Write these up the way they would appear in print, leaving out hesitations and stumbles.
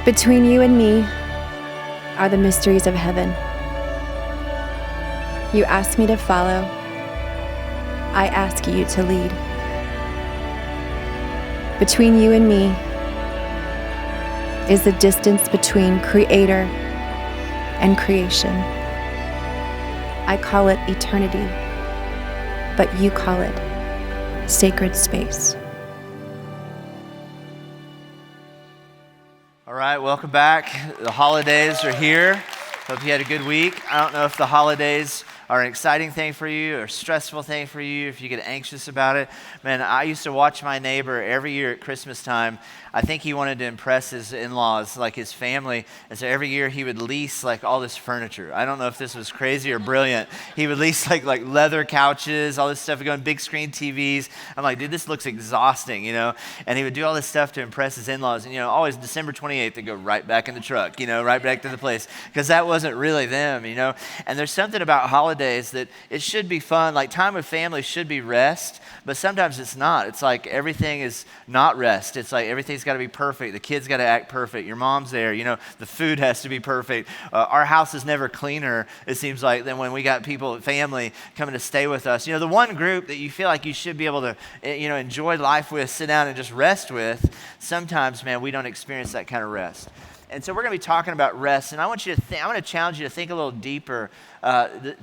Between you and me are the mysteries of heaven. You ask me to follow. I ask you to lead. Between you and me is the distance between Creator and creation. I call it eternity, but you call it sacred space. All right, welcome back. The holidays are here. Hope you had a good week. I don't know if the holidays are an exciting thing for you or a stressful thing for you, if you get anxious about it. Man, I used to watch my neighbor every year at Christmas time. I think he wanted to impress his in-laws, like his family, and so every year he would lease like all this furniture. I don't know if this was crazy or brilliant. He would lease like leather couches, all this stuff, going big screen TVs. I'm like, dude, this looks exhausting, you know? And he would do all this stuff to impress his in-laws, and always December 28th, they'd go right back in the truck, right back to the place, because that wasn't really them, And there's something about holidays that it should be fun, like time with family should be rest, but sometimes it's not. It's like everything is not rest. It's like everything's got to be perfect. The kids got to act perfect. Your mom's there. The food has to be perfect. Our house is never cleaner, it seems like, than when we got people, family, coming to stay with us. The one group that you feel like you should be able to, enjoy life with, sit down and just rest with, sometimes, man, we don't experience that kind of rest. And so we're going to be talking about rest, and I want to challenge you to think a little deeper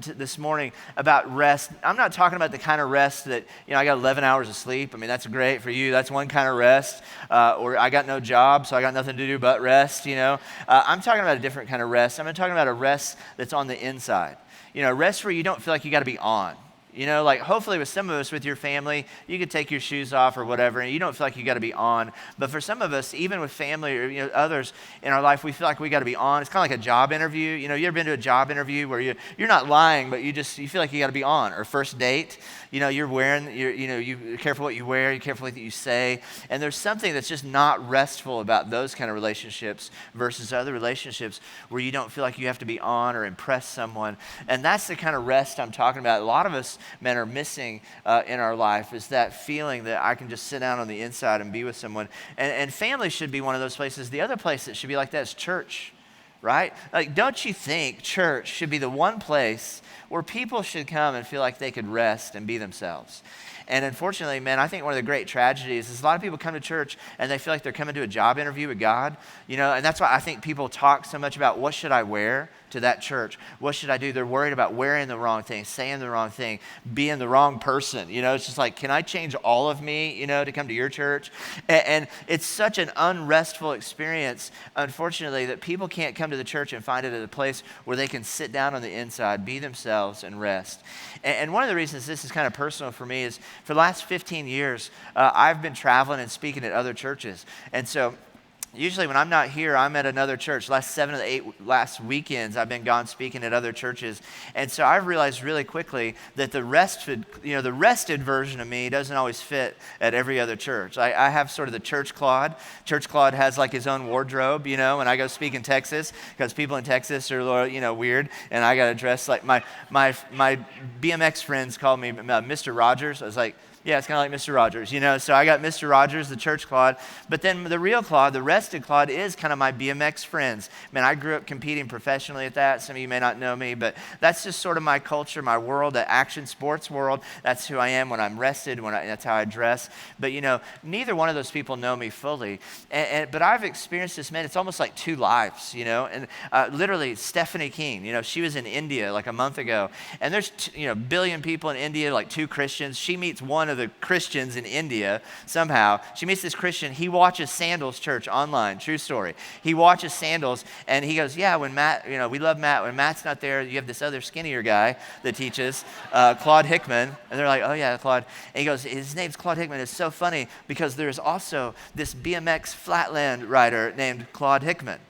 this morning about rest. I'm not talking about the kind of rest that, I got 11 hours of sleep. I mean, that's great for you. That's one kind of rest. Or I got no job, so I got nothing to do but rest, I'm talking about a different kind of rest. I'm talking about a rest that's on the inside. Rest where you don't feel like you got to be on. Like hopefully with some of us, with your family, you could take your shoes off or whatever, and you don't feel like you got to be on. But for some of us, even with family or others in our life, we feel like we got to be on. It's kind of like a job interview. You ever been to a job interview where you're not lying, but you feel like you got to be on? Or first date, you're wearing, you careful what you wear, you careful what you say, and there's something that's just not restful about those kind of relationships versus other relationships where you don't feel like you have to be on or impress someone. And that's the kind of rest I'm talking about. A lot of us, men, are missing in our life, is that feeling that I can just sit down on the inside and be with someone. And family should be one of those places. The other place that should be like that is church, right? Like, don't you think church should be the one place where people should come and feel like they could rest and be themselves? And unfortunately, man, I think one of the great tragedies is a lot of people come to church and they feel like they're coming to a job interview with God, and that's why I think people talk so much about what should I wear to that church? What should I do? They're worried about wearing the wrong thing, saying the wrong thing, being the wrong person. It's just like, can I change all of me, to come to your church? And it's such an unrestful experience, unfortunately, that people can't come to the church and find it at a place where they can sit down on the inside, be themselves, and rest. And one of the reasons this is kind of personal for me is for the last 15 years, I've been traveling and speaking at other churches. And so usually when I'm not here, I'm at another church. Last 7 of the 8 last weekends, I've been gone speaking at other churches. And so I've realized really quickly that the rested version of me doesn't always fit at every other church. I have sort of the church Claude. Church Claude has like his own wardrobe, when I go speak in Texas, because people in Texas are, weird, and I got to dress like my BMX friends call me Mr. Rogers. I was like, yeah, it's kind of like Mr. Rogers, So I got Mr. Rogers, the church Claude. But then the real Claude, the rested Claude, is kind of my BMX friends. Man, I grew up competing professionally at that. Some of you may not know me, but that's just sort of my culture, my world, the action sports world. That's who I am when I'm rested, that's how I dress. But, neither one of those people know me fully. But I've experienced this, man, it's almost like two lives, And literally, Stephanie King, she was in India like a month ago. And there's, billion people in India, like 2 Christians. She meets one of the Christians in India somehow. She meets this Christian. He watches Sandals Church online. True story. He watches Sandals and he goes, yeah, when Matt, we love Matt. When Matt's not there, you have this other skinnier guy that teaches, Claude Hickman. And they're like, oh yeah, Claude. And he goes, his name's Claude Hickman. It's so funny because there's also this BMX flatland rider named Claude Hickman.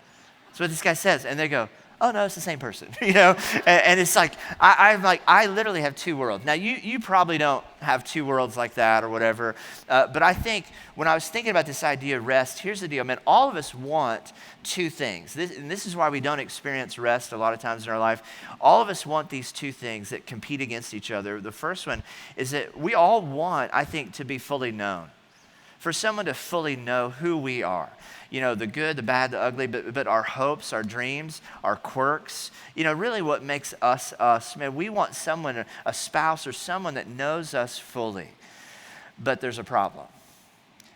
That's what this guy says. And they go, oh no, it's the same person, And it's like, I literally have 2 worlds. Now, you probably don't have 2 worlds like that or whatever, but I think when I was thinking about this idea of rest, here's the deal, man. All of us want 2 things. This is why we don't experience rest a lot of times in our life. All of us want these 2 things that compete against each other. The first one is that we all want, I think, to be fully known. for someone to fully know who we are. The good, the bad, the ugly, but our hopes, our dreams, our quirks, really what makes us us. Man, we want someone, a spouse or someone that knows us fully. But there's a problem.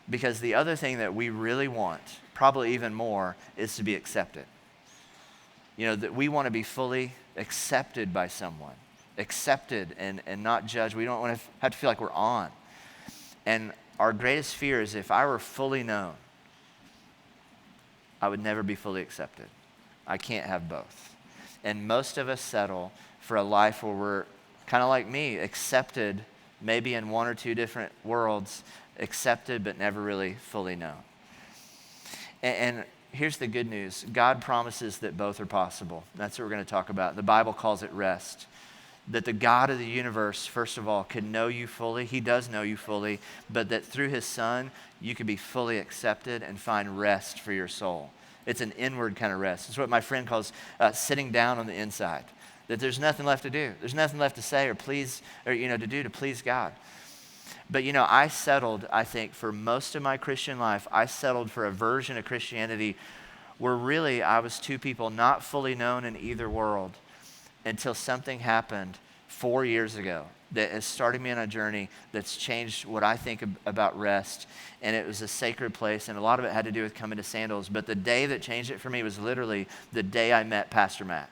Because the other thing that we really want, probably even more, is to be accepted. That we want to be fully accepted by someone. Accepted and not judged. We don't want to have to feel like we're on. And our greatest fear is if I were fully known, I would never be fully accepted. I can't have both. And most of us settle for a life where we're kind of like me, accepted maybe in one or two different worlds, accepted but never really fully known. And here's the good news. God promises that both are possible. That's what we're going to talk about. The Bible calls it rest. That the God of the universe, first of all, can know you fully. He does know you fully, but that through his Son, you can be fully accepted and find rest for your soul. It's an inward kind of rest. It's what my friend calls sitting down on the inside. That there's nothing left to do. There's nothing left to say or please, or to do to please God. But I settled, I think, for most of my Christian life, I settled for a version of Christianity where really I was two people not fully known in either world until something happened 4 years ago that has started me on a journey that's changed what I think about rest. And it was a sacred place, and a lot of it had to do with coming to Sandals. But the day that changed it for me was literally the day I met Pastor Matt.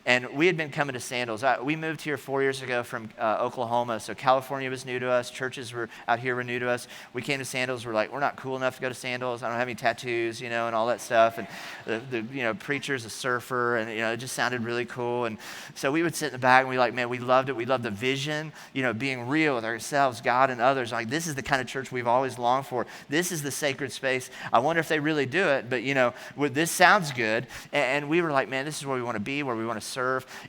And we had been coming to Sandals. We moved here 4 years ago from Oklahoma, so California was new to us. Churches were out here were new to us. We came to Sandals. We're like, we're not cool enough to go to Sandals. I don't have any tattoos, and all that stuff. And the preacher's a surfer, and it just sounded really cool. And so we would sit in the back, and we we loved it. We loved the vision, being real with ourselves, God, and others. Like, this is the kind of church we've always longed for. This is the sacred space. I wonder if they really do it, but this sounds good. And we were like, man, this is where we want to be, where we want to serve.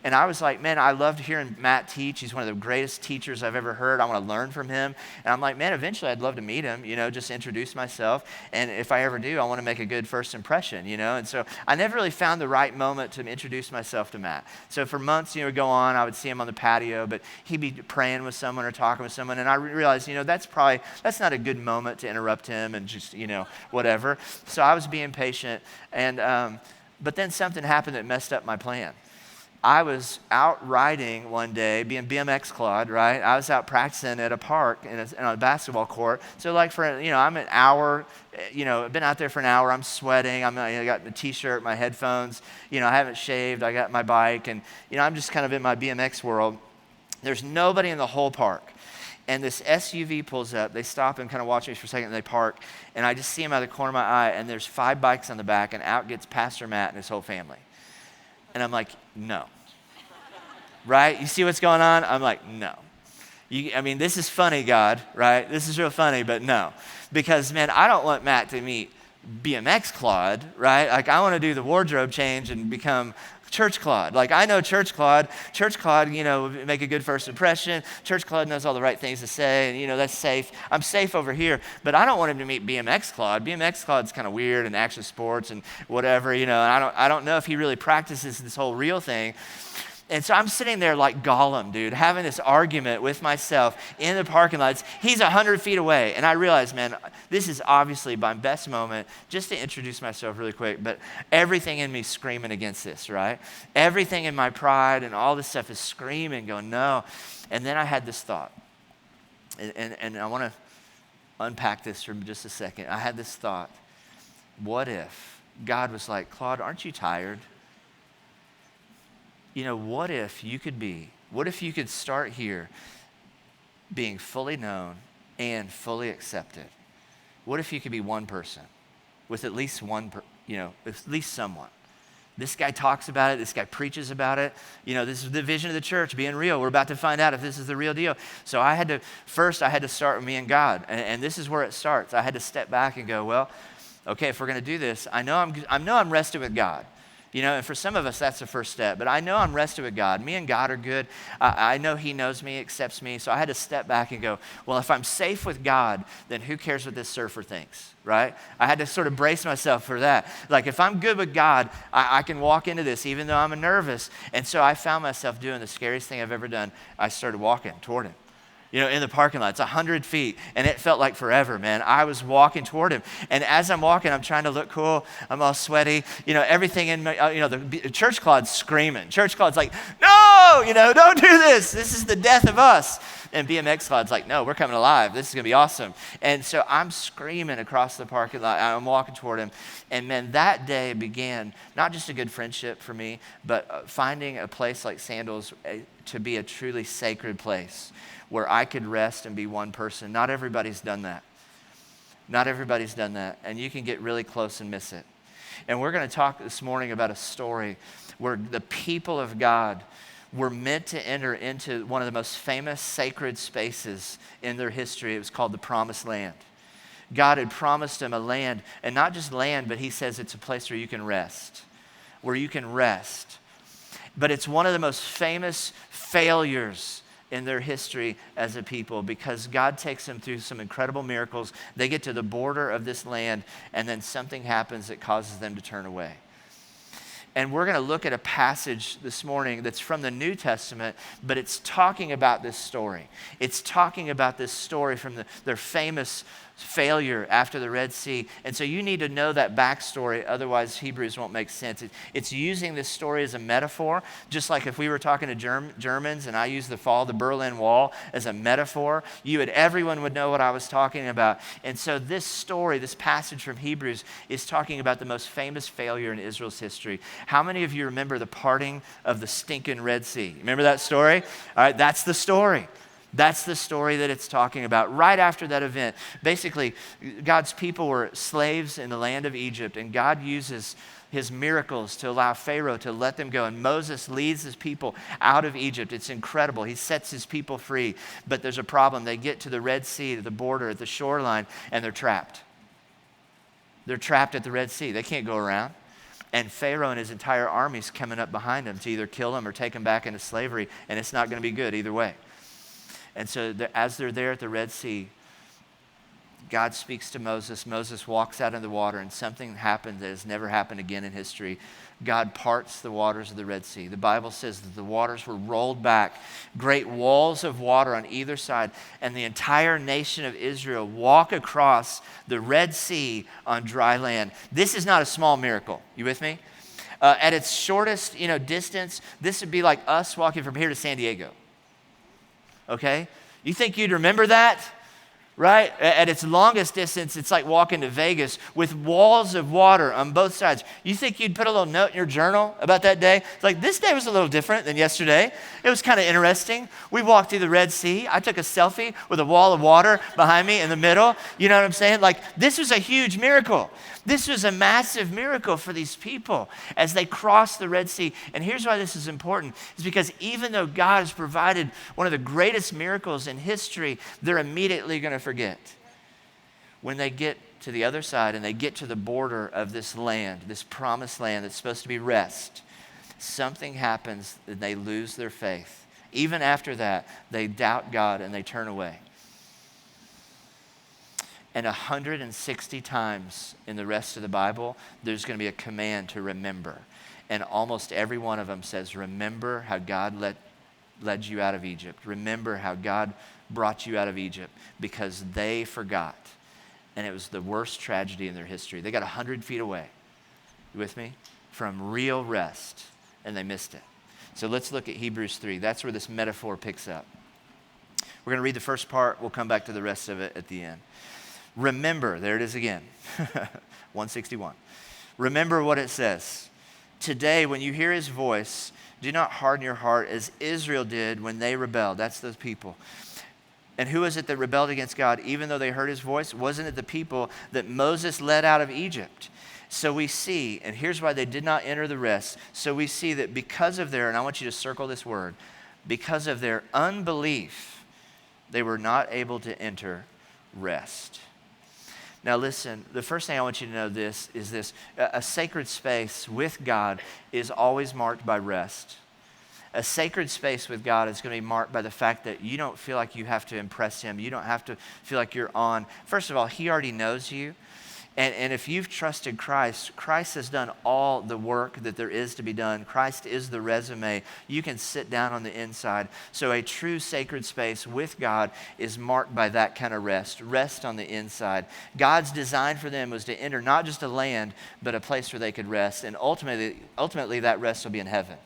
And I was like, man, I loved hearing Matt teach. He's one of the greatest teachers I've ever heard. I want to learn from him. And I'm like, man, eventually I'd love to meet him, just introduce myself. And if I ever do, I want to make a good first impression, And so I never really found the right moment to introduce myself to Matt. So for months, would go on, I would see him on the patio, but he'd be praying with someone or talking with someone. And I realized, that's not a good moment to interrupt him and just, whatever. So I was being patient. And, but then something happened that messed up my plan. I was out riding one day, being BMX Claude, right? I was out practicing at a park in a basketball court. So I'm an hour, I've been out there for an hour. I'm sweating. I got the t-shirt, my headphones. I haven't shaved. I got my bike. And, I'm just kind of in my BMX world. There's nobody in the whole park. And this SUV pulls up. They stop and kind of watch me for a second, and they park. And I just see them out of the corner of my eye, and there's 5 bikes on the back, and out gets Pastor Matt and his whole family. And I'm like, no. Right? You see what's going on? I'm like, no. This is funny, God, right? This is real funny, but no. Because, man, I don't want Matt to meet BMX Claude, right? I want to do the wardrobe change and become Church Claude. I know Church Claude. Church Claude, make a good first impression. Church Claude knows all the right things to say, and, that's safe. I'm safe over here, but I don't want him to meet BMX Claude. BMX Claude's kind of weird and action sports and whatever, and I don't know if he really practices this whole real thing. And so I'm sitting there like Gollum, dude, having this argument with myself in the parking lots. He's 100 feet away. And I realized, man, this is obviously my best moment just to introduce myself really quick. But everything in me screaming against this, right? Everything in my pride and all this stuff is screaming, going, no. And then I had this thought. And I want to unpack this for just a second. I had this thought. What if God was like, Claude, aren't you tired? What if you could start here being fully known and fully accepted? What if you could be one person with at least at least someone? This guy talks about it. This guy preaches about it. This is the vision of the church, being real. We're about to find out if this is the real deal. So I had to start with me and God. And this is where it starts. I had to step back and go, well, okay, if we're going to do this, I know I'm rested with God. And for some of us, that's the first step. But I know I'm rested with God. Me and God are good. I know he knows me, accepts me. So I had to step back and go, well, if I'm safe with God, then who cares what this surfer thinks, right? I had to sort of brace myself for that. If I'm good with God, I can walk into this even though I'm nervous. And so I found myself doing the scariest thing I've ever done. I started walking toward him. in the parking lot. It's 100 feet, and it felt like forever, man. I was walking toward him, and as I'm walking, I'm trying to look cool. I'm all sweaty. Everything in me, the church Claude's screaming. Church Claude's like, no, don't do this. This is the death of us. And BMX Claude's like, no, we're coming alive. This is going to be awesome. And so I'm screaming across the parking lot. I'm walking toward him. And man, that day began not just a good friendship for me, but finding a place like Sandals to be a truly sacred place where I could rest and be one person. Not everybody's done that. Not everybody's done that. And you can get really close and miss it. And we're going to talk this morning about a story where the people of God were meant to enter into one of the most famous sacred spaces in their history. It was called the Promised Land. God had promised them a land, and not just land, but he says it's a place where you can rest. Where you can rest. But it's one of the most famous failures in their history as a people because God takes them through some incredible miracles. They get to the border of this land, and then something happens that causes them to turn away. And we're going to look at a passage this morning that's from the New Testament, but it's talking about this story. It's talking about this story from their famous failure after the Red Sea. And so you need to know that backstory, otherwise Hebrews won't make sense. It's using this story as a metaphor, just like if we were talking to Germans and I used the fall of the Berlin Wall as a metaphor, everyone would know what I was talking about. And so this story, this passage from Hebrews is talking about the most famous failure in Israel's history. How many of you remember the parting of the stinking Red Sea? Remember that story? All right, that's the story. That's the story that it's talking about. Right after that event, basically, God's people were slaves in the land of Egypt, and God uses his miracles to allow Pharaoh to let them go. And Moses leads his people out of Egypt. It's incredible. He sets his people free. But there's a problem. They get to the Red Sea, to the border, at the shoreline, and they're trapped. They're trapped at the Red Sea. They can't go around. And Pharaoh and his entire army's coming up behind them to either kill them or take them back into slavery, and it's not going to be good either way. And so as they're there at the Red Sea, God speaks to Moses. Moses walks out in the water, and something happens that has never happened again in history. God parts the waters of the Red Sea. The Bible says that the waters were rolled back, great walls of water on either side, and the entire nation of Israel walk across the Red Sea on dry land. This is not a small miracle. You with me? At its shortest, distance, this would be like us walking from here to San Diego. Okay? You think you'd remember that? Right? At its longest distance, it's like walking to Vegas with walls of water on both sides. You think you'd put a little note in your journal about that day? It's like, this day was a little different than yesterday. It was kind of interesting. We walked through the Red Sea. I took a selfie with a wall of water behind me in the middle. You know what I'm saying? Like, this was a huge miracle. This was a massive miracle for these people as they crossed the Red Sea. And here's why this is important. It's because even though God has provided one of the greatest miracles in history, they're immediately going to forget. When they get to the other side and they get to the border of this land, this promised land that's supposed to be rest, something happens and they lose their faith. Even after that, they doubt God and they turn away. And 160 times in the rest of the Bible, there's going to be a command to remember. And almost every one of them says, remember how God led you out of Egypt. Remember how God brought you out of Egypt, because they forgot. And it was the worst tragedy in their history. They got 100 feet away, you with me, from real rest, and they missed it. So let's look at Hebrews 3. That's where this metaphor picks up. We're going to read the first part. We'll come back to the rest of it at the end. Remember, there it is again, 161. Remember what it says. Today, when you hear his voice, do not harden your heart as Israel did when they rebelled. That's those people. And who is it that rebelled against God even though they heard his voice? Wasn't it the people that Moses led out of Egypt? So we see, and here's why they did not enter the rest. So we see that because of their, and I want you to circle this word, because of their unbelief, they were not able to enter rest. Now listen, the first thing I want you to know is this. A sacred space with God is always marked by rest. A sacred space with God is going to be marked by the fact that you don't feel like you have to impress him. You don't have to feel like you're on. First of all, he already knows you. And if you've trusted Christ, Christ has done all the work that there is to be done. Christ is the resume. You can sit down on the inside. So a true sacred space with God is marked by that kind of rest on the inside. God's design for them was to enter not just a land, but a place where they could rest. And ultimately that rest will be in heaven.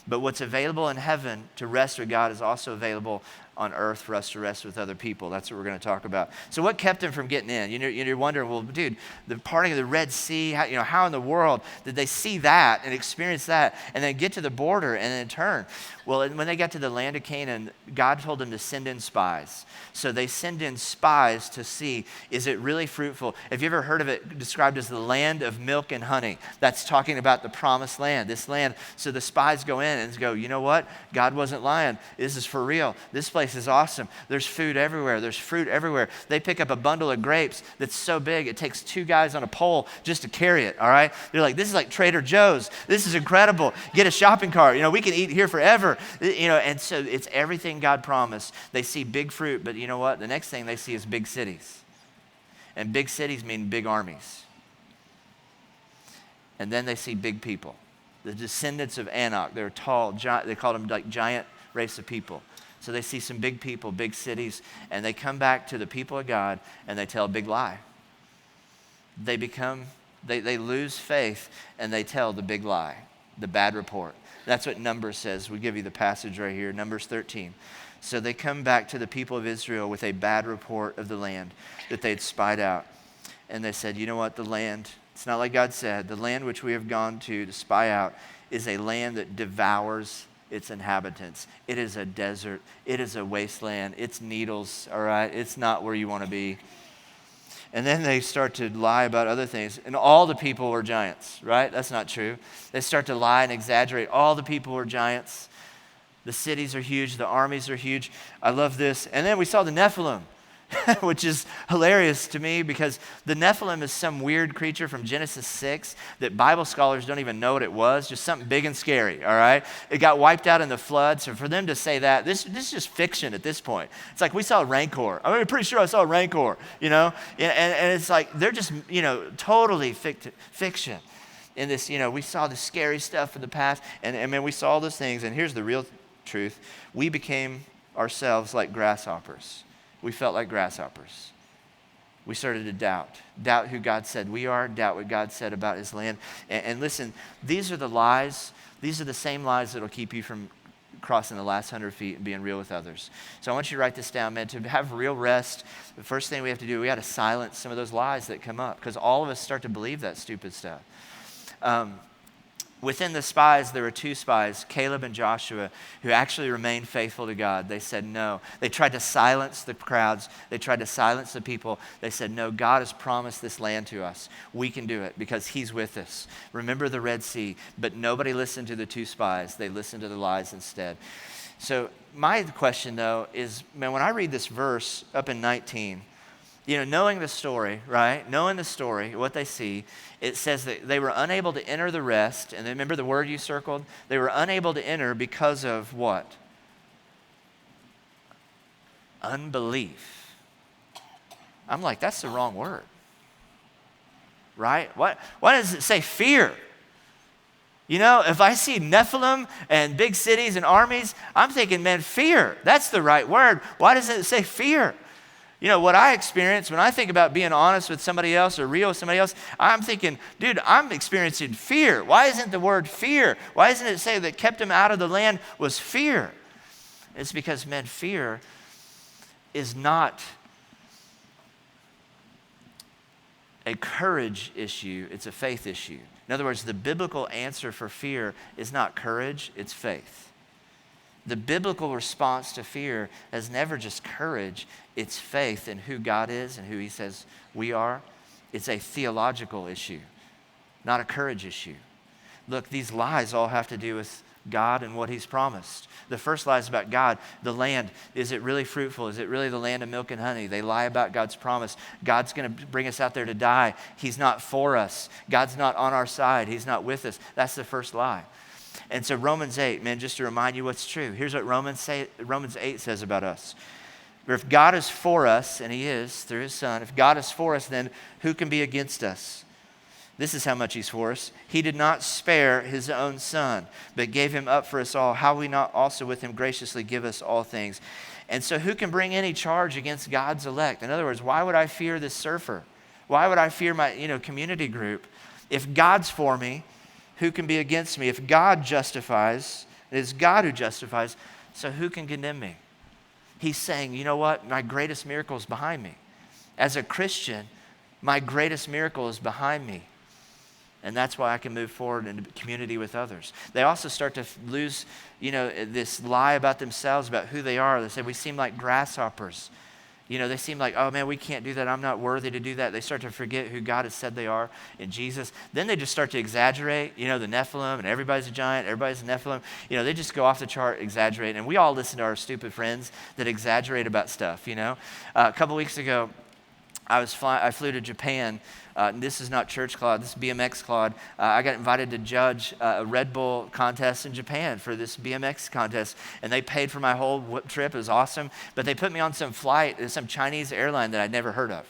But what's available in heaven to rest with God is also available on earth for us to rest with other people. That's what we're going to talk about. So what kept them from getting in? You're wondering, well, dude, the parting of the Red Sea, how in the world did they see that and experience that and then get to the border and then turn? Well, when they got to the land of Canaan, God told them to send in spies. So they send in spies to see, is it really fruitful? Have you ever heard of it described as the land of milk and honey? That's talking about the promised land, this land. So the spies go in and go, you know what? God wasn't lying. This is for real. This place is awesome. There's food everywhere. There's fruit everywhere. They pick up a bundle of grapes that's so big, it takes 2 guys on a pole just to carry it, all right? They're like, this is like Trader Joe's. This is incredible. Get a shopping cart. We can eat here forever. And so it's everything God promised. They see big fruit, but you know what? The next thing they see is big cities. And big cities mean big armies. And then they see big people. The descendants of Anak, they're tall, they called them like giant race of people. So they see some big people, big cities, and they come back to the people of God and they tell a big lie. They lose faith and they tell the big lie, the bad report. That's what Numbers says. We give you the passage right here, Numbers 13. So they come back to the people of Israel with a bad report of the land that they'd spied out. And they said, you know what, the land, it's not like God said, the land which we have gone to spy out is a land that devours its inhabitants. It is a desert. It is a wasteland. It's needles, all right? It's not where you want to be. And then they start to lie about other things. And all the people were giants, right? That's not true. They start to lie and exaggerate. All the people were giants. The cities are huge. The armies are huge. I love this. And then we saw the Nephilim, which is hilarious to me because the Nephilim is some weird creature from Genesis 6 that Bible scholars don't even know what it was, just something big and scary, all right? It got wiped out in the flood, so for them to say that, this is just fiction at this point. It's like we saw Rancor. I'm pretty sure I saw Rancor, and it's like they're just, totally fiction. In this, we saw the scary stuff in the past, and we saw those things, and here's the real truth. We became ourselves like grasshoppers. We felt like grasshoppers. We started to doubt who God said we are, doubt what God said about his land. And listen, these are the lies. These are the same lies that will keep you from crossing the last 100 feet and being real with others. So I want you to write this down, man. To have real rest, the first thing we have to do, we got to silence some of those lies that come up because all of us start to believe that stupid stuff. Within the spies, there were 2 spies, Caleb and Joshua, who actually remained faithful to God. They said no. They tried to silence the crowds. They tried to silence the people. They said, no, God has promised this land to us. We can do it because he's with us. Remember the Red Sea. But nobody listened to the 2 spies. They listened to the lies instead. So my question, though, is, man, when I read this verse up in 19, knowing the story, right? Knowing the story, what they see, it says that they were unable to enter the rest. And remember the word you circled? They were unable to enter because of what? Unbelief. I'm like, that's the wrong word, right? Why does it say fear? If I see Nephilim and big cities and armies, I'm thinking, man, fear. That's the right word. Why does it say fear? What I experience when I think about being honest with somebody else or real with somebody else, I'm thinking, dude, I'm experiencing fear. Why isn't the word fear? Why doesn't it say that kept him out of the land was fear? It's because, man, fear is not a courage issue. It's a faith issue. In other words, the biblical answer for fear is not courage, it's faith. The biblical response to fear is never just courage, it's faith in who God is and who he says we are. It's a theological issue, not a courage issue. Look, these lies all have to do with God and what he's promised. The first lie is about God, the land. Is it really fruitful? Is it really the land of milk and honey? They lie about God's promise. God's going to bring us out there to die. He's not for us. God's not on our side. He's not with us. That's the first lie. And so Romans 8, man, just to remind you what's true. Here's what Romans 8 says about us. For if God is for us, and he is through his Son, if God is for us, then who can be against us? This is how much he's for us. He did not spare his own Son, but gave him up for us all. How will he not also with him graciously give us all things? And so who can bring any charge against God's elect? In other words, why would I fear this surfer? Why would I fear my community group? If God's for me, who can be against me? If God justifies, it is God who justifies, so who can condemn me? He's saying, you know what? My greatest miracle is behind me. As a Christian, my greatest miracle is behind me. And that's why I can move forward into community with others. They also start to lose, this lie about themselves, about who they are. They say, we seem like grasshoppers. They seem like, oh man, we can't do that. I'm not worthy to do that. They start to forget who God has said they are in Jesus. Then they just start to exaggerate, the Nephilim, and everybody's a giant, everybody's a Nephilim. They just go off the chart, exaggerate. And we all listen to our stupid friends that exaggerate about stuff, A couple weeks ago, I flew to Japan. This is not church Claude, this is BMX Claude. I got invited to judge a Red Bull contest in Japan for this BMX contest, and they paid for my whole trip. It was awesome, but they put me on some flight, some Chinese airline that I'd never heard of.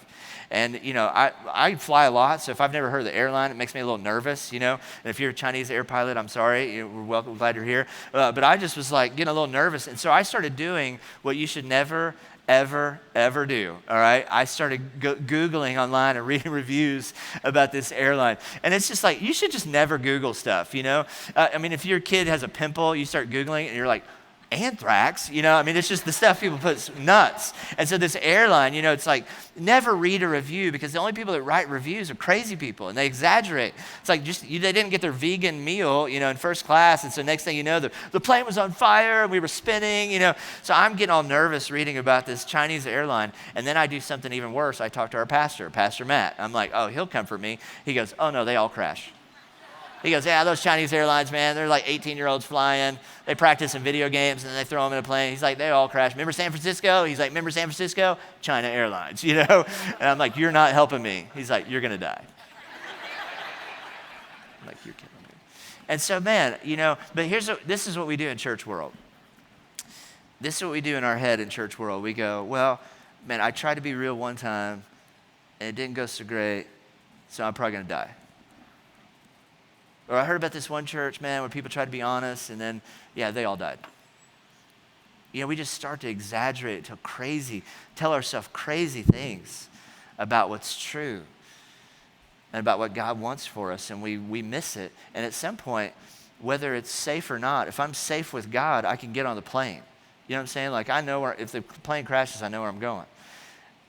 And, I fly a lot, so if I've never heard of the airline, it makes me a little nervous, And if you're a Chinese air pilot, I'm sorry, we're welcome, glad you're here. But I just was like getting a little nervous, and so I started doing what you should never ever do, all right? I started Googling online and reading reviews about this airline. And it's just like, you should just never Google stuff, if your kid has a pimple, you start Googling and you're like, anthrax, it's just the stuff people put nuts. And so this airline, it's like, never read a review, because the only people that write reviews are crazy people, and they exaggerate. It's like they didn't get their vegan meal, in first class, and so next thing you know, the plane was on fire and we were spinning, So I'm getting all nervous reading about this Chinese airline, and then I do something even worse. I talk to our pastor, Pastor Matt. I'm like, oh, he'll comfort me. He goes, oh no, they all crash. He goes, yeah, those Chinese airlines, man, they're like 18-year-olds flying. They practice in video games, and then they throw them in a plane. He's like, they all crash. Remember San Francisco? He's like, remember San Francisco? China Airlines, And I'm like, you're not helping me. He's like, you're going to die. I'm like, you're kidding me. And so, man, but this is what we do in church world. This is what we do in our head in church world. We go, well, man, I tried to be real one time, and it didn't go so great, so I'm probably going to die. Or I heard about this one church, man, where people tried to be honest, and then, they all died. We just start to exaggerate, tell ourselves crazy things about what's true and about what God wants for us, and we miss it. And at some point, whether it's safe or not, if I'm safe with God, I can get on the plane. You know what I'm saying? Like, I know if the plane crashes, I know where I'm going.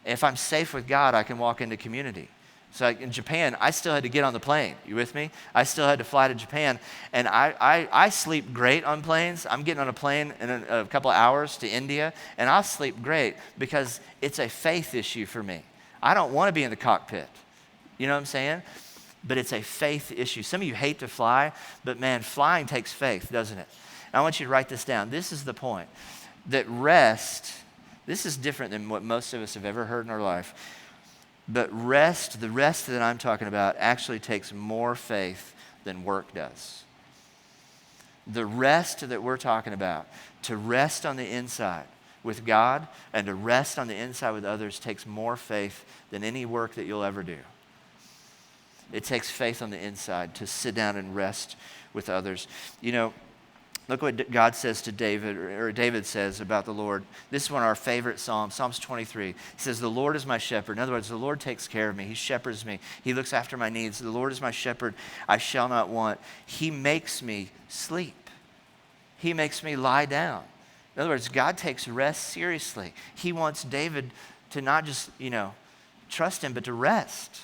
If I'm safe with God, I can walk into community. So like in Japan, I still had to get on the plane. You with me? I still had to fly to Japan. And I sleep great on planes. I'm getting on a plane in a couple of hours to India, and I'll sleep great because it's a faith issue for me. I don't want to be in the cockpit. You know what I'm saying? But it's a faith issue. Some of you hate to fly, but man, flying takes faith, doesn't it? And I want you to write this down. This is the point. That rest, this is different than what most of us have ever heard in our life. But the rest that I'm talking about actually takes more faith than work does. The rest that we're talking about, to rest on the inside with God and to rest on the inside with others, takes more faith than any work that you'll ever do. It takes faith on the inside to sit down and rest with others. Look what God says to David, or David says about the Lord. This is one of our favorite Psalms, Psalms 23. He says, the Lord is my shepherd. In other words, the Lord takes care of me. He shepherds me. He looks after my needs. The Lord is my shepherd. I shall not want. He makes me sleep. He makes me lie down. In other words, God takes rest seriously. He wants David to not just, trust him, but to rest.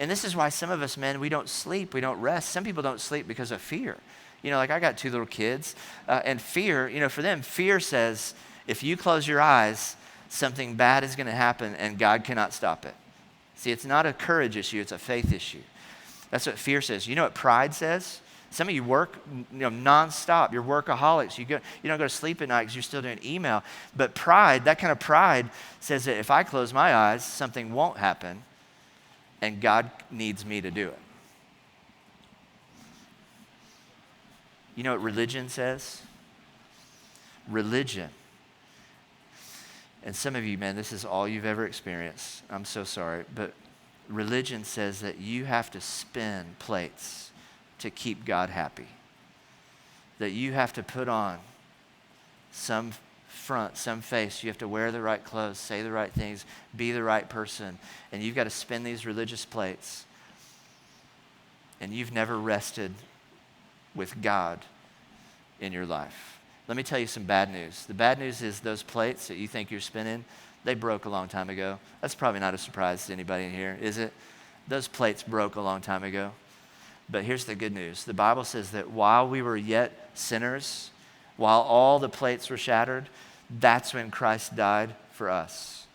And this is why some of us, men, we don't sleep, we don't rest. Some people don't sleep because of fear. Like I got 2 little kids, and fear, for them, fear says, if you close your eyes, something bad is going to happen and God cannot stop it. See, it's not a courage issue, it's a faith issue. That's what fear says. You know what pride says? Some of you work, nonstop. You're workaholics. You don't go to sleep at night because you're still doing email. But pride, that kind of pride says that if I close my eyes, something won't happen, and God needs me to do it. You know what religion says? Religion And some of you, man, this is all you've ever experienced. I'm so sorry. But religion says that you have to spin plates to keep God happy. That you have to put on some front, some face. You have to wear the right clothes, say the right things, be the right person. And you've got to spin these religious plates. And you've never rested with God in your life. Let me tell you some bad news. The bad news is those plates that you think you're spinning, they broke a long time ago. That's probably not a surprise to anybody in here, is it? Those plates broke a long time ago. But here's the good news. The Bible says that while we were yet sinners, while all the plates were shattered, that's when Christ died for us.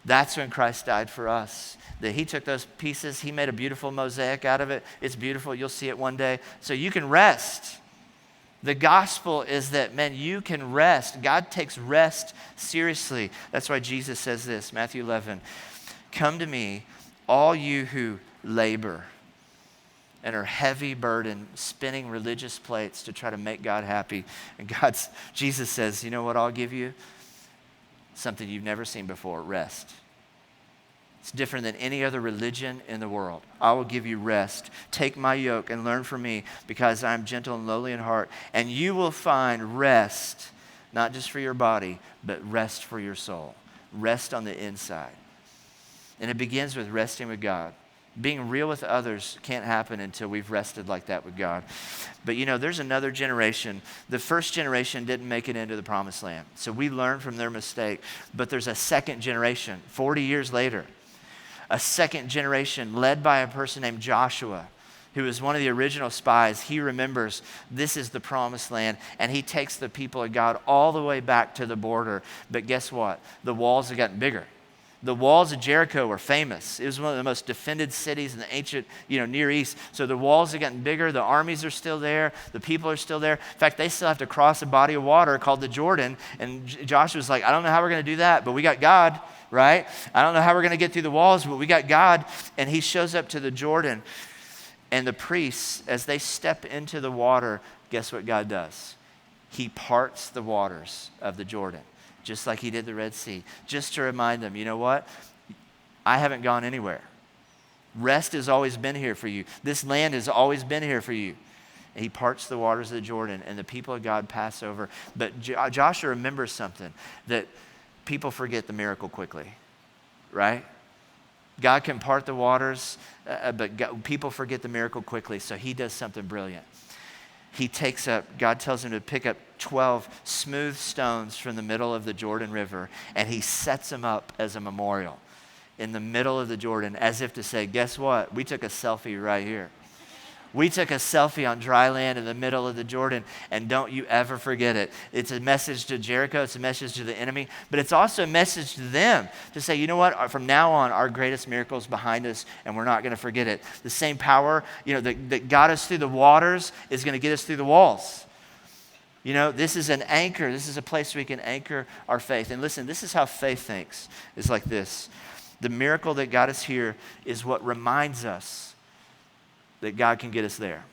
That's when Christ died for us. That he took those pieces, he made a beautiful mosaic out of it. It's beautiful. You'll see it one day. So you can rest. The gospel is that, man, you can rest. God takes rest seriously. That's why Jesus says this, Matthew 11, "Come to me, all you who labor and are heavy burdened, spinning religious plates to try to make God happy." And Jesus says, you know what I'll give you? Something you've never seen before, rest. It's different than any other religion in the world. I will give you rest. Take my yoke and learn from me, because I am gentle and lowly in heart, and you will find rest, not just for your body, but rest for your soul. Rest on the inside. And it begins with resting with God. Being real with others can't happen until we've rested like that with God. But you know, there's another generation. The first generation didn't make it into the promised land. So we learn from their mistake. But there's a second generation, 40 years later. A second generation led by a person named Joshua, who was one of the original spies. He remembers this is the promised land, and he takes the people of God all the way back to the border. But guess what? The walls have gotten bigger. The walls of Jericho were famous. It was one of the most defended cities in the ancient, Near East. So the walls have gotten bigger. The armies are still there. The people are still there. In fact, they still have to cross a body of water called the Jordan. And Joshua's like, I don't know how we're going to do that, but we got God, right? I don't know how we're going to get through the walls, but we got God. And he shows up to the Jordan. And the priests, as they step into the water, guess what God does? He parts the waters of the Jordan, just like he did the Red Sea, just to remind them, you know what? I haven't gone anywhere. Rest has always been here for you. This land has always been here for you. And he parts the waters of the Jordan, and the people of God pass over. But Joshua remembers something, that people forget the miracle quickly, right? God can part the waters, but people forget the miracle quickly, so he does something brilliant. God tells him to pick up 12 smooth stones from the middle of the Jordan River, and he sets them up as a memorial in the middle of the Jordan, as if to say, guess what? We took a selfie right here. We took a selfie on dry land in the middle of the Jordan, and don't you ever forget it. It's a message to Jericho, it's a message to the enemy, but it's also a message to them to say, you know what, from now on, our greatest miracle is behind us, and we're not going to forget it. The same power, that got us through the waters is going to get us through the walls. This is an anchor. This is a place we can anchor our faith. And listen, this is how faith thinks. It's like this. The miracle that got us here is what reminds us that God can get us there.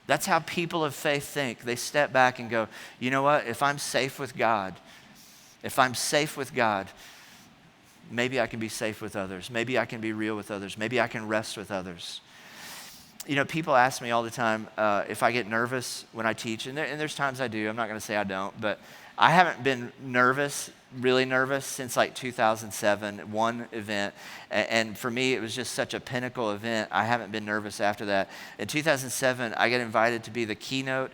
That's how people of faith think. They step back and go, you know what? If I'm safe with God, maybe I can be safe with others. Maybe I can be real with others. Maybe I can rest with others. People ask me all the time if I get nervous when I teach, and there's times I do. I'm not going to say I don't, but I haven't been really nervous since like 2007, one event. And for me, it was just such a pinnacle event. I haven't been nervous after that. In 2007, I got invited to be the keynote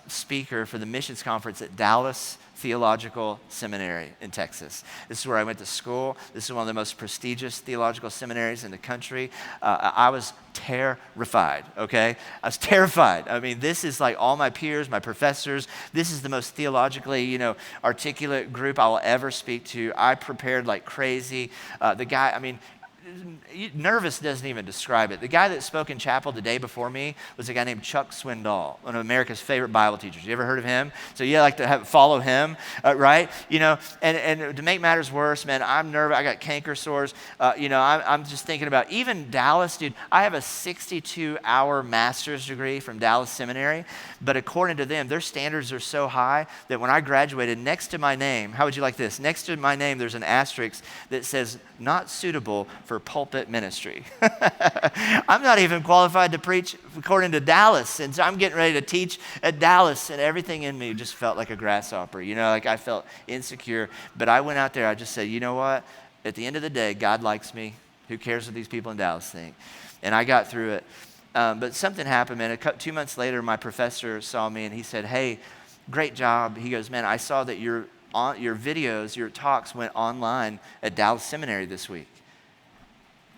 speaker for the missions conference at Dallas Theological Seminary in Texas. This is where I went to school. This is one of the most prestigious theological seminaries in the country. I was terrified, okay? I was terrified. I mean, this is like all my peers, my professors. This is the most theologically, articulate group I will ever speak to. I prepared like crazy. nervous doesn't even describe it. The guy that spoke in chapel the day before me was a guy named Chuck Swindoll, one of America's favorite Bible teachers. You ever heard of him? So you like to follow him, right? And to make matters worse, man, I'm nervous. I got canker sores. I'm just thinking about even Dallas, dude. I have a 62-hour master's degree from Dallas Seminary, but according to them, their standards are so high that when I graduated, next to my name, how would you like this? Next to my name, there's an asterisk that says not suitable for pulpit ministry. I'm not even qualified to preach according to Dallas, and so I'm getting ready to teach at Dallas, and everything in me just felt like a grasshopper, like I felt insecure. But I went out there, I just said, you know what? At the end of the day, God likes me. Who cares what these people in Dallas think? And I got through it. But something happened, man. 2 months later, my professor saw me, and he said, hey, great job. He goes, man, I saw that your videos, your talks went online at Dallas Seminary this week.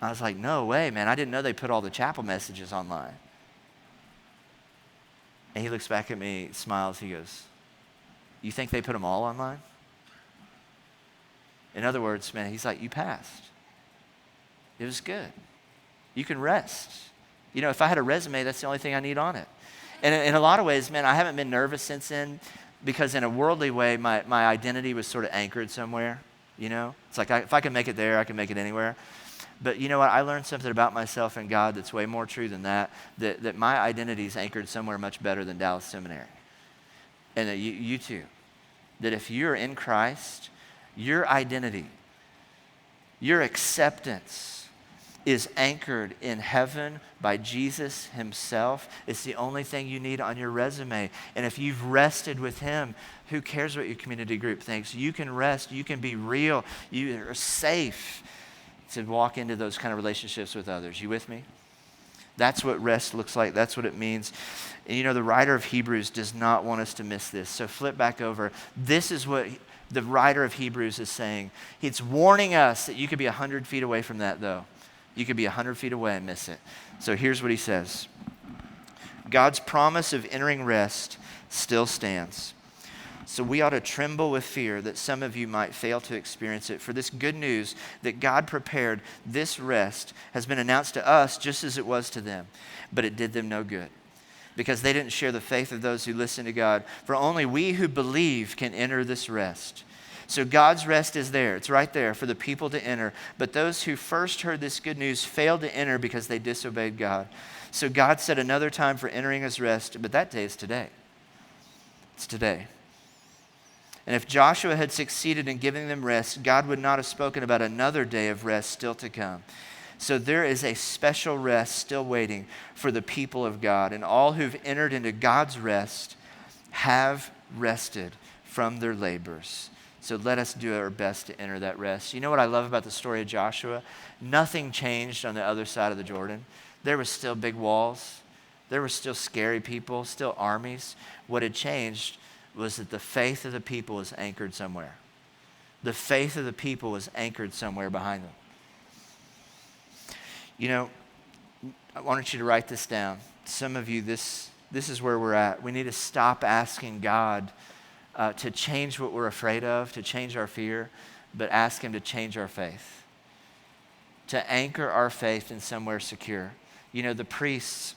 I was like, no way, man. I didn't know they put all the chapel messages online. And he looks back at me, smiles. He goes, you think they put them all online? In other words, man, he's like, you passed. It was good. You can rest. If I had a resume, that's the only thing I need on it. And in a lot of ways, man, I haven't been nervous since then because in a worldly way, my identity was sort of anchored somewhere, It's like if I can make it there, I can make it anywhere. But you know what? I learned something about myself and God that's way more true than that my identity is anchored somewhere much better than Dallas Seminary. And that you too. That if you're in Christ, your identity, your acceptance is anchored in heaven by Jesus himself. It's the only thing you need on your resume. And if you've rested with him, who cares what your community group thinks? You can rest. You can be real. You are safe to walk into those kind of relationships with others. You with me? That's what rest looks like. That's what it means. And the writer of Hebrews does not want us to miss this. So flip back over. This is what the writer of Hebrews is saying. It's warning us that you could be 100 feet away from that, though. You could be 100 feet away and miss it. So here's what he says. God's promise of entering rest still stands. So we ought to tremble with fear that some of you might fail to experience it. For this good news that God prepared this rest has been announced to us just as it was to them. But it did them no good because they didn't share the faith of those who listen to God. For only we who believe can enter this rest. So God's rest is there. It's right there for the people to enter. But those who first heard this good news failed to enter because they disobeyed God. So God set another time for entering his rest, but that day is today. It's today. And if Joshua had succeeded in giving them rest, God would not have spoken about another day of rest still to come. So there is a special rest still waiting for the people of God. And all who've entered into God's rest have rested from their labors. So let us do our best to enter that rest. You know what I love about the story of Joshua? Nothing changed on the other side of the Jordan. There was still big walls. There were still scary people, still armies. What had changed was that the faith of the people was anchored somewhere. The faith of the people was anchored somewhere behind them. I wanted you to write this down. Some of you, this is where we're at. We need to stop asking God to change what we're afraid of, to change our fear, but ask him to change our faith, to anchor our faith in somewhere secure. The priests,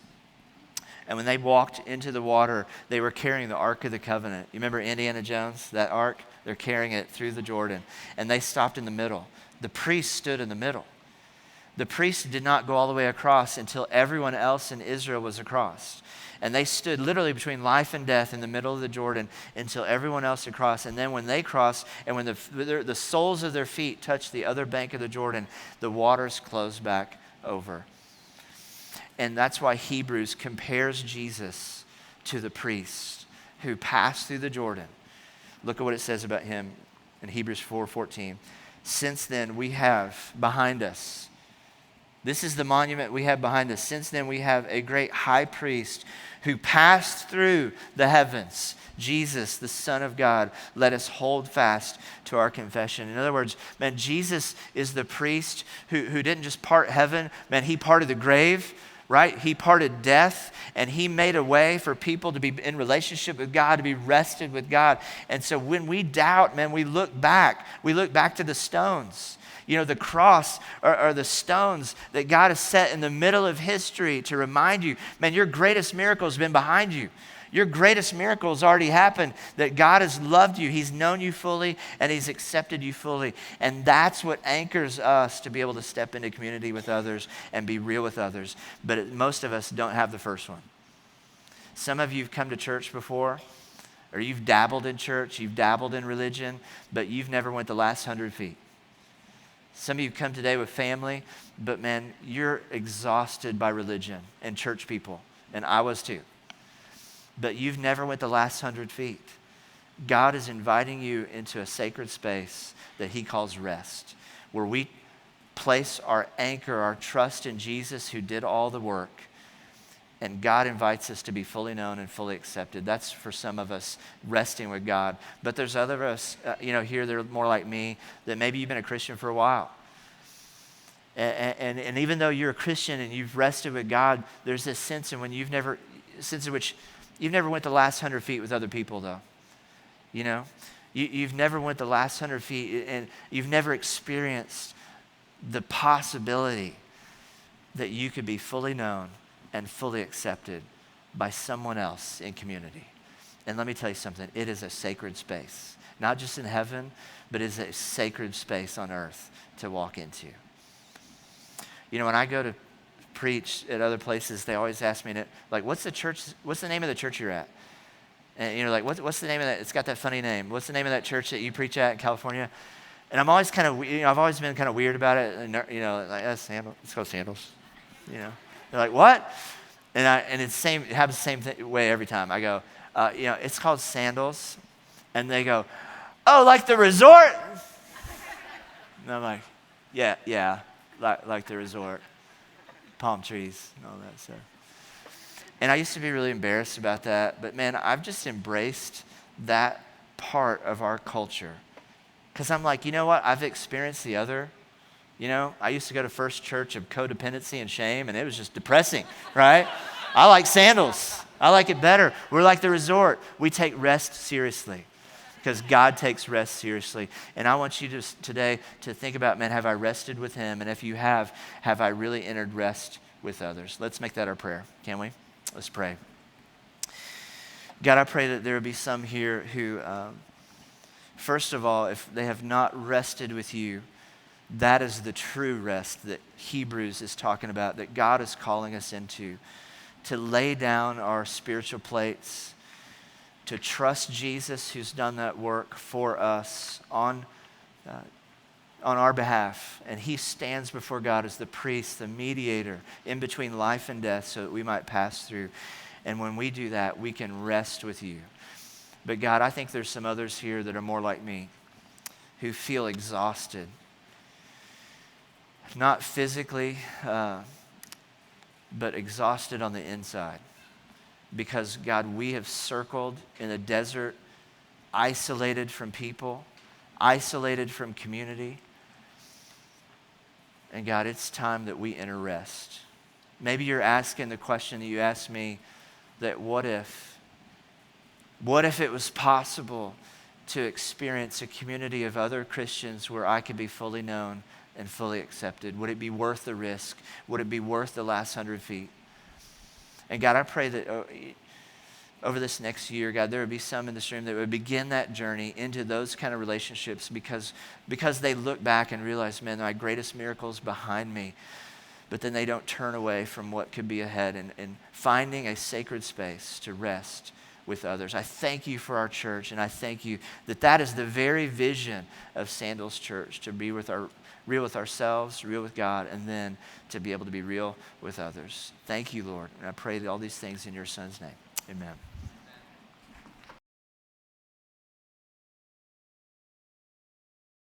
and when they walked into the water, they were carrying the Ark of the Covenant. You remember Indiana Jones, that ark? They're carrying it through the Jordan. And they stopped in the middle. The priests stood in the middle. The priests did not go all the way across until everyone else in Israel was across. And they stood literally between life and death in the middle of the Jordan until everyone else across. And then when they crossed and when the soles of their feet touched the other bank of the Jordan, the waters closed back over. And that's why Hebrews compares Jesus to the priest who passed through the Jordan. Look at what it says about him in Hebrews 4:14. Since then we have behind us, this is the monument we have behind us. Since then we have a great high priest who passed through the heavens, Jesus, the Son of God. Let us hold fast to our confession. In other words, man, Jesus is the priest who didn't just part heaven, man, he parted the grave. Right? He parted death and he made a way for people to be in relationship with God, to be rested with God. And so when we doubt, man, we look back to the stones. You know, the cross are the stones that God has set in the middle of history to remind you, man, your greatest miracle has been behind you. Your greatest miracle has already happened, that God has loved you. He's known you fully, and he's accepted you fully. And that's what anchors us to be able to step into community with others and be real with others. But most of us don't have the first one. Some of you have come to church before, or you've dabbled in church, you've dabbled in religion, but you've never went the last 100 feet. Some of you come today with family, but man, you're exhausted by religion and church people, and I was too. But you've never went the last 100 feet. God is inviting you into a sacred space that he calls rest, where we place our anchor, our trust in Jesus who did all the work. And God invites us to be fully known and fully accepted. That's for some of us, resting with God. But there's other of us, here that are more like me, that maybe you've been a Christian for a while. And even though you're a Christian and you've rested with God, there's this sense in which you've never went the last 100 feet with other people, though. You know, you've never went the last 100 feet, and you've never experienced the possibility that you could be fully known and fully accepted by someone else in community. And let me tell you something, it is a sacred space, not just in heaven, but it is a sacred space on earth to walk into. You know, when I go to preach at other places, they always ask me, like, what's the name of the church you're at? And what's the name of that? It's got that funny name. What's the name of that church that you preach at in California? And I'm always I've always been kind of weird about it. And, like, Sandals. Let's go Sandals. They're like, what? And it happens the same way every time. I go, it's called Sandals. And they go, oh, like the resort? And I'm like, yeah, like the resort. Palm trees and all that stuff. And I used to be really embarrassed about that. But man, I've just embraced that part of our culture. Because I'm like, you know what? I've experienced the other. I used to go to First Church of codependency and shame, and it was just depressing, right? I like Sandals. I like it better. We're like the resort. We take rest seriously because God takes rest seriously. And I want you today to think about, man, have I rested with him? And if you have I really entered rest with others? Let's make that our prayer, can we? Let's pray. God, I pray that there will be some here who, first of all, if they have not rested with you, that is the true rest that Hebrews is talking about, that God is calling us into, to lay down our spiritual plates, to trust Jesus who's done that work for us on our behalf. And he stands before God as the priest, the mediator in between life and death so that we might pass through. And when we do that, we can rest with you. But God, I think there's some others here that are more like me, who feel exhausted. Not physically, but exhausted on the inside. Because, God, we have circled in a desert, isolated from people, isolated from community. And, God, it's time that we enter rest. Maybe you're asking the question that you asked me, that what if it was possible to experience a community of other Christians where I could be fully known and fully accepted? Would it be worth the risk? Would it be worth the last 100 feet? And God, I pray that over this next year, God, there would be some in this room that would begin that journey into those kind of relationships because they look back and realize, man, my greatest miracle is behind me. But then they don't turn away from what could be ahead and finding a sacred space to rest with others. I thank you for our church, and I thank you that is the very vision of Sandals Church, to be real with ourselves, real with God, and then to be able to be real with others. Thank you, Lord. And I pray all these things in your Son's name. Amen.